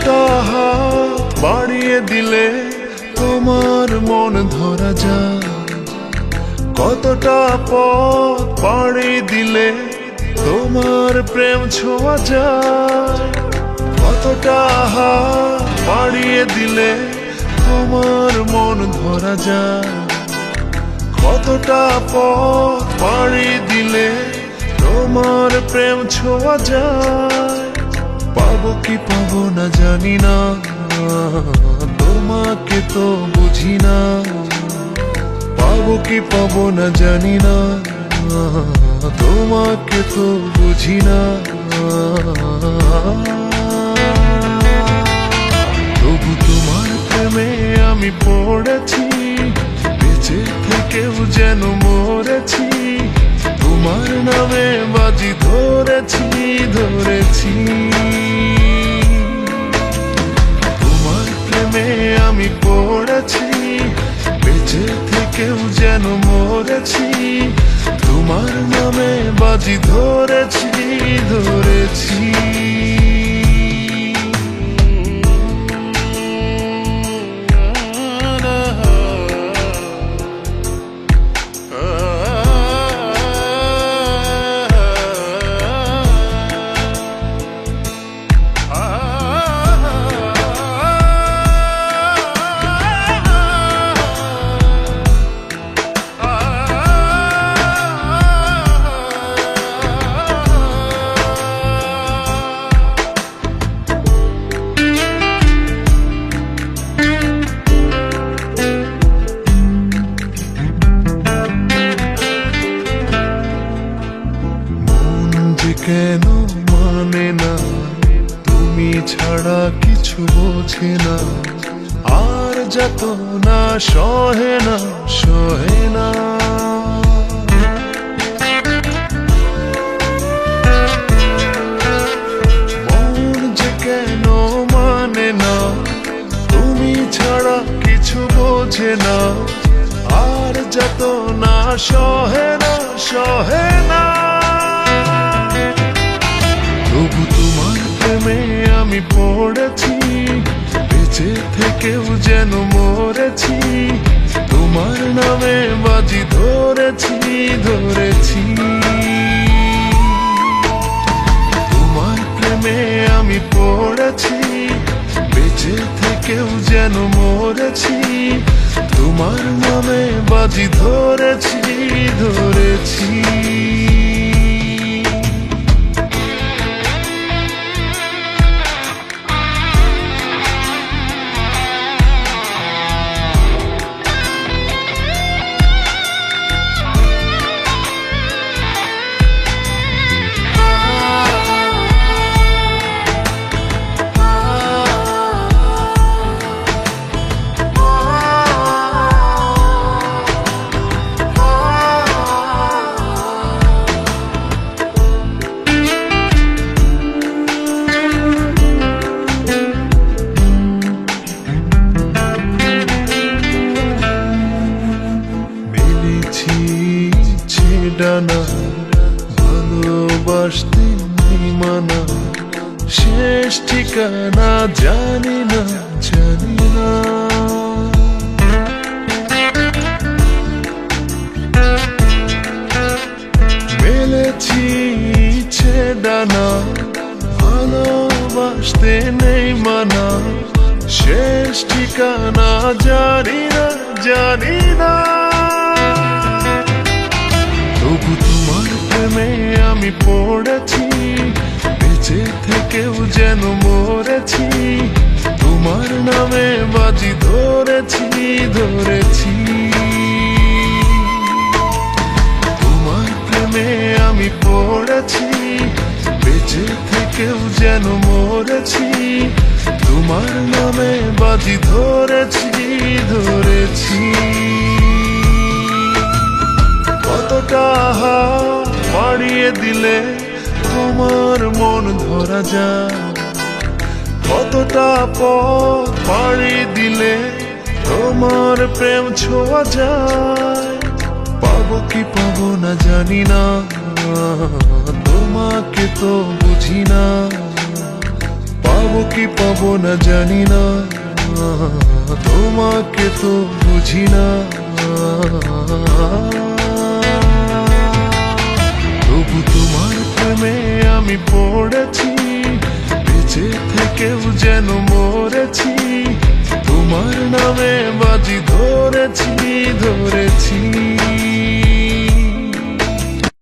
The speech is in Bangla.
কতটা হাত বাড়িয়ে দিলে তোমার মন ধরা যায়, কতটা পথ পাড়ি দিলে তোমার প্রেম ছোঁয়া যায়, কতটা হাত বাড়িয়ে দিলে তোমার মন ধরা যায়, কতটা পথ পাড়ি দিলে তোমার প্রেম ছোঁয়া যায়। পাবো কি পাবো না জানি না, তোমাকে তো বুঝি না। পাবো কি পাবো না জানি না, তোমাকে তো বুঝি না। তবু তোমার প্রেমে আমি পড়েছি, বেঁচে থেকেও যেন মরেছি। তোমার নামে বাজি ধরেছি ধরেছি, তোমার প্রেমে আমি পড়েছি, বেঁচে থেকেও যেন মরেছি। তোমার নামে বাজি ধরেছি ধরেছি। কেন মানে না, তুমি ছাড়া কিছু বোঝে না, আর যত না সহে না সহে না। মন যে কেন মানে না, তুমি ছাড়া কিছু বোঝে না, আর যত না সহে না সহে না। তবু তোমার প্রেমে আমি পড়েছি, বেঁচে থেকেও যেন মরেছি। তোমার নামে বাজি ধরেছি ধরেছি, তোমার প্রেমে আমি পড়েছি, বেঁচে থেকেও যেন মরেছি। তোমার নামে বাজি ধরেছি ধরেছি। ডানা ভালোবাসতে মানা, শেষ ঠিকানা জানি না জানি না। মেলেছি ইচ্ছে ডানা, ভালোবাসতে নেই মানা, শেষ ঠিকানা জানি না জানি না। তবু তোমার প্রেমে আমি পড়েছি, বেঁচে থেকেও যেন মরেছি। তোমার নামে বাজি ধরেছি ধরেছি, তোমার প্রেমে আমি পড়েছি, বেঁচে থেকেও যেন মরেছি। তোমার নামে বাজি ধরেছি ধরেছি। কতটা হাত বাড়িয়ে দিলে তোমার মন ধরা যায়, কতটা পথ পাড়ি দিলে তোমার প্রেম ছোঁয়া যায়। পাবো কি পাবো না জানি না, তোমাকে তো বুঝি না। পাবো কি পাবো না জানি না, তোমাকে তো বুঝি না। তবু তোমার প্রেমে আমি পড়েছি, বেঁচে থেকেও যেন মরেছি। তোমার নামে বাজি ধরেছি ধরেছি।